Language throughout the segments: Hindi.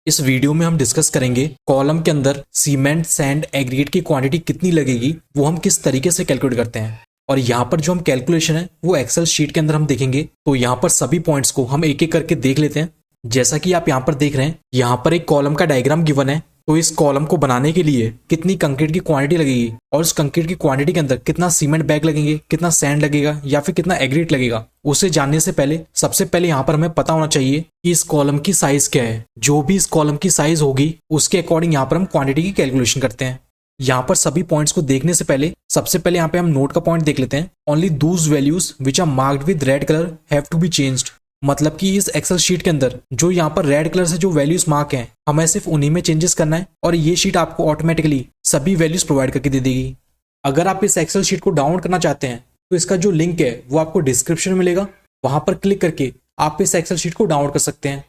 इस वीडियो में हम डिस्कस करेंगे कॉलम के अंदर सीमेंट, सैंड, एग्रीगेट की क्वांटिटी कितनी लगेगी वो हम किस तरीके से कैलकुलेट करते हैं। और यहाँ पर जो हम कैलकुलेशन है वो एक्सेल शीट के अंदर हम देखेंगे। तो यहाँ पर सभी पॉइंट्स को हम एक एक करके देख लेते हैं। जैसा कि आप यहाँ पर देख रहे हैं, यहाँ पर एक कॉलम का डायग्राम गिवन है। तो इस कॉलम को बनाने के लिए कितनी कंक्रीट की क्वांटिटी लगेगी और उस कंक्रीट की क्वांटिटी के अंदर कितना सीमेंट बैग लगेंगे, कितना सैंड लगेगा या फिर कितना एग्रीगेट लगेगा, उसे जानने से पहले सबसे पहले यहाँ पर हमें पता होना चाहिए कि इस कॉलम की साइज क्या है। जो भी इस कॉलम की साइज होगी उसके अकॉर्डिंग यहाँ पर हम क्वांटिटी की कैलकुलेशन करते हैं। यहाँ पर सभी पॉइंट्स को देखने से पहले सबसे पहले यहाँ पे हम नोट का पॉइंट देख लेते हैं। Only those values which are marked with red colour have to be changed. मतलब कि इस एक्सेल शीट के अंदर जो यहाँ पर रेड कलर से जो वैल्यूज मार्क हैं, हमें सिर्फ उन्हीं में चेंजेस करना है और ये शीट आपको ऑटोमेटिकली सभी वैल्यूज प्रोवाइड करके दे देगी। अगर आप इस एक्सेल शीट को डाउनलोड करना चाहते हैं तो इसका जो लिंक है वो आपको डिस्क्रिप्शन में मिलेगा। वहां पर क्लिक करके आप इस एक्सेल शीट को डाउनलोड कर सकते हैं।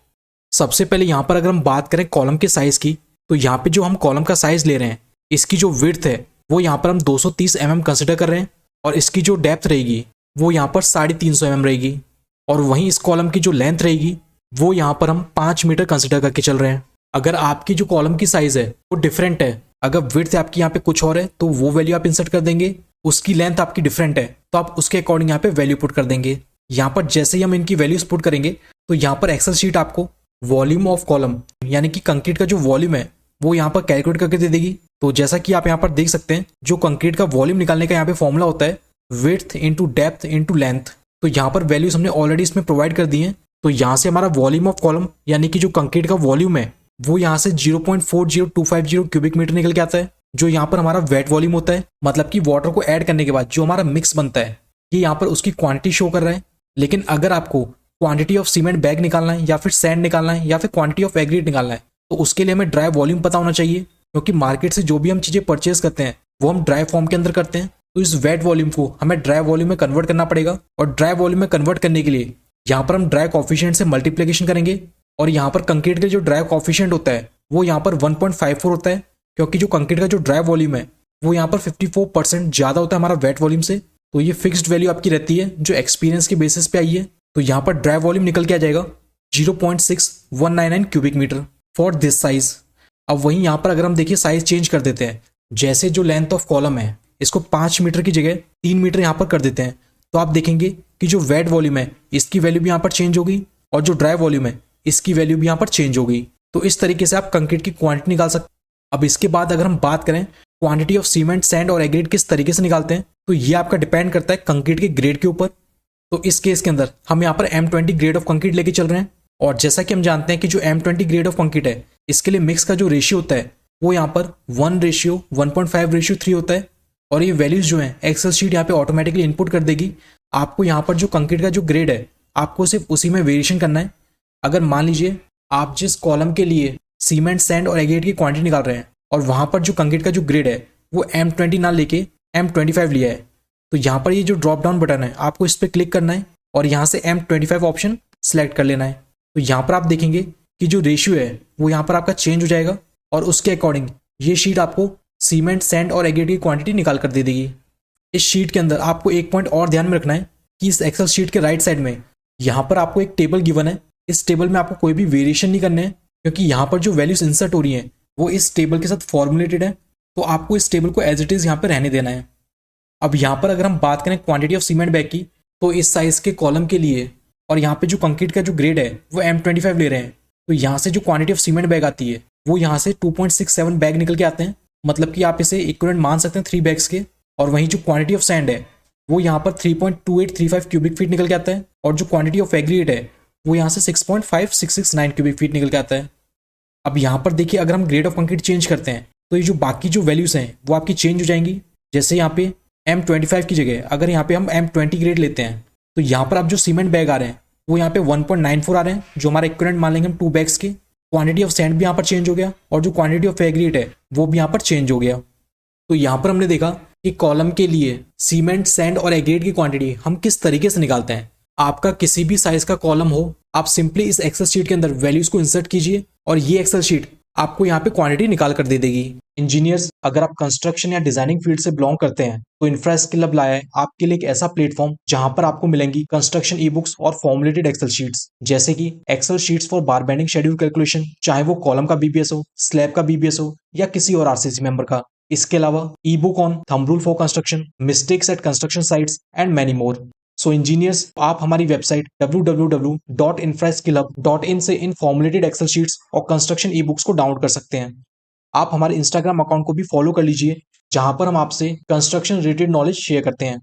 सबसे पहले यहाँ पर अगर हम बात करें कॉलम के साइज की, तो यहाँ पे जो हम कॉलम का साइज ले रहे हैं, इसकी जो विड्थ है वो यहाँ पर हम 230 mm कंसिडर कर रहे हैं और इसकी जो डेप्थ रहेगी वो यहाँ पर 350 mm रहेगी। और वहीं इस कॉलम की जो लेंथ रहेगी वो यहाँ पर हम 5 मीटर कंसिडर करके चल रहे हैं। अगर आपकी जो कॉलम की साइज है वो डिफरेंट है, अगर विड्थ आपकी यहाँ पे कुछ और है तो वो वैल्यू आप इंसर्ट कर देंगे। उसकी लेंथ आपकी डिफरेंट है तो आप उसके अकॉर्डिंग यहाँ पे वैल्यू पुट कर देंगे। यहाँ पर जैसे ही हम इनकी वैल्यूज पुट करेंगे तो यहाँ पर एक्सेल शीट आपको वॉल्यूम ऑफ कॉलम यानी कि कंक्रीट का जो वॉल्यूम है वो यहाँ पर कैलकुलेट करके दे देगी। तो जैसा कि आप यहाँ पर देख सकते हैं, जो कंक्रीट का वॉल्यूम निकालने का यहाँ पे फॉर्मूला होता है width into depth into length. तो यहाँ पर वैल्यूज हमने ऑलरेडी इसमें प्रोवाइड कर दी हैं। तो यहाँ से हमारा वॉल्यूम ऑफ कॉलम यानी कि जो कंक्रीट का वॉल्यूम है वो यहाँ से 0.40250 क्यूबिक मीटर निकल के आता है, जो यहाँ पर हमारा वेट वॉल्यूम होता है। मतलब कि वाटर को ऐड करने के बाद जो हमारा मिक्स बनता है ये यहाँ पर उसकी क्वांटिटी शो कर रहा है। लेकिन अगर आपको क्वांटिटी ऑफ सीमेंट बैग निकालना है या फिर सैंड निकालना है या फिर क्वांटिटी ऑफ एग्रीगेट निकालना है तो उसके लिए हमें ड्राई वॉल्यूम पता होना चाहिए, क्योंकि मार्केट से जो भी हम चीज़ें परचेज करते हैं वो हम ड्राई फॉर्म के अंदर करते हैं। तो इस वेट वॉल्यूम को हमें ड्राई वॉल्यूम में कन्वर्ट करना पड़ेगा और ड्राई वॉल्यूम में कन्वर्ट करने के लिए यहाँ पर हम ड्राई कॉफिशिएंट से मल्टीप्लिकेशन करेंगे। और यहाँ पर कंक्रीट का जो ड्राई कॉफिशिएंट होता है वो यहाँ पर 1.54 होता है, क्योंकि जो कंक्रीट का जो ड्राई वॉल्यूम है वो यहाँ पर 54% ज़्यादा होता है हमारा वेट वॉल्यूम से। तो ये फिक्स्ड वैल्यू आपकी रहती है जो एक्सपीरियंस के बेसिस पे आई है। तो यहाँ पर ड्राई वॉल्यूम निकल के आ जाएगा 0.6199 cubic metre for this size. अब वहीं यहाँ पर अगर हम देखिए साइज चेंज कर देते हैं, जैसे जो लेंथ ऑफ कॉलम है इसको 5 मीटर की जगह 3 मीटर यहाँ पर कर देते हैं, तो आप देखेंगे कि जो वेट वॉल्यूम है इसकी वैल्यू भी यहाँ पर चेंज होगी और जो ड्राई वॉल्यूम है इसकी वैल्यू भी यहाँ पर चेंज होगी। तो इस तरीके से आप कंक्रीट की क्वांटिटी निकाल सकते हैं। अब इसके बाद अगर हम बात करें क्वांटिटी ऑफ सीमेंट, सैंड और एग्रीगेट किस तरीके से निकालते हैं, तो ये आपका डिपेंड करता है कंक्रीट के ग्रेड के ऊपर। तो इस केस के अंदर हम यहाँ पर M20 ग्रेड ऑफ कंक्रीट लेके चल रहे हैं। और जैसा कि हम जानते हैं कि जो M20 ग्रेड ऑफ कंक्रीट है इसके लिए मिक्स का जो रेशियो होता है वो यहाँ पर 1:1.5:3 होता है। और ये वैल्यूज जो है एक्सेल शीट यहाँ पे ऑटोमेटिकली इनपुट कर देगी। आपको यहाँ पर जो कंक्रीट का जो ग्रेड है आपको सिर्फ उसी में वेरिएशन करना है। अगर मान लीजिए आप जिस कॉलम के लिए सीमेंट, सैंड और एग्रीगेट की क्वांटिटी निकाल रहे हैं और वहां पर जो कंक्रीट का जो ग्रेड है वो M20 ना लेके M25 लिया है, तो यहाँ पर ये जो ड्रॉप डाउन बटन है आपको इस पर क्लिक करना है और यहाँ से M25 ऑप्शन सेलेक्ट कर लेना है। तो यहाँ पर आप देखेंगे कि जो रेशियो है वो यहाँ पर आपका चेंज हो जाएगा और उसके अकॉर्डिंग ये शीट आपको सीमेंट, सैंड और एग्रीगेट की क्वांटिटी निकाल कर दे देगी। इस शीट के अंदर आपको एक पॉइंट और ध्यान में रखना है कि इस एक्सेल शीट के राइट साइड में यहाँ पर आपको एक टेबल गिवन है। इस टेबल में आपको कोई भी वेरिएशन नहीं करने हैं, क्योंकि यहाँ पर जो वैल्यूज इंसर्ट हो रही हैं वो इस टेबल के साथ फॉर्मुलेटेड है। तो आपको इस टेबल को एज इट इज यहाँ पर रहने देना है। अब यहाँ पर अगर हम बात करें क्वांटिटी ऑफ सीमेंट बैग की, तो इस साइज के कॉलम के लिए और यहाँ पे जो कंक्रीट का जो ग्रेड है वो M25 ले रहे हैं, तो यहाँ से जो क्वांटिटी ऑफ सीमेंट बैग आती है वो यहाँ से 2.67 बैग निकल के आते हैं। मतलब कि आप इसे इक्विवेलेंट मान सकते हैं 3 बैग्स के। और वहीं जो क्वांटिटी ऑफ सैंड है वो यहाँ पर 3.2835 क्यूबिक फीट निकल के आता है और जो क्वांटिटी ऑफ एग्रीगेट है वो यहाँ से 6.5669 क्यूबिक फीट निकल के आता है। अब यहाँ पर देखिए अगर हम ग्रेड ऑफ कंक्रीट चेंज करते हैं तो ये जो बाकी जो वैल्यूज हैं वो आपकी चेंज हो जाएंगी। जैसे यहाँ पे M25 की जगह अगर यहाँ पे हम M20 ग्रेड लेते हैं तो यहाँ पर आप जो सीमेंट बैग आ रहे हैं वो यहाँ पे 1.94 आ रहे हैं, जो हमारा इक्विवेलेंट मान लेंगे हम 2 बैग्स के। क्वांटिटी ऑफ सैंड भी यहाँ पर चेंज हो गया और जो क्वांटिटी ऑफ एग्रीगेट है वो भी यहाँ पर चेंज हो गया। तो यहाँ पर हमने देखा कि कॉलम के लिए सीमेंट, सैंड और एग्रीगेट की क्वांटिटी हम किस तरीके से निकालते हैं। आपका किसी भी साइज का कॉलम हो, आप सिंपली इस एक्सेल शीट के अंदर वैल्यूज को इंसर्ट कीजिए और ये एक्सेल शीट आपको यहाँ पे क्वांटिटी निकाल कर दे देगी। इंजीनियर्स, अगर आप कंस्ट्रक्शन या डिजाइनिंग फील्ड से बिलोंग करते हैं तो इंफ्रा स्किल हब लाया है आपके लिए एक ऐसा प्लेटफॉर्म जहां पर आपको मिलेंगी कंस्ट्रक्शन ई बुक्स और फॉर्मुलेटेड एक्सेल शीट्स, जैसे कि Excel sheets for bar bending schedule calculation, चाहे वो कॉलम का बीबीएस हो, स्लैब का बीबीएस हो या किसी और आरसीसी मेंबर का। इसके अलावा e book on thumb rule for construction, mistakes at construction sites and many more. So engineers, आप हमारी वेबसाइट www.infraskillhub.in से इन फॉर्मुलेटेड एक्सेल शीट्स और कंस्ट्रक्शन ई बुक्स को डाउनलोड कर सकते हैं। आप हमारे इंस्टाग्राम अकाउंट को भी फॉलो कर लीजिए, जहां पर हम आपसे कंस्ट्रक्शन रिलेटेड नॉलेज शेयर करते हैं।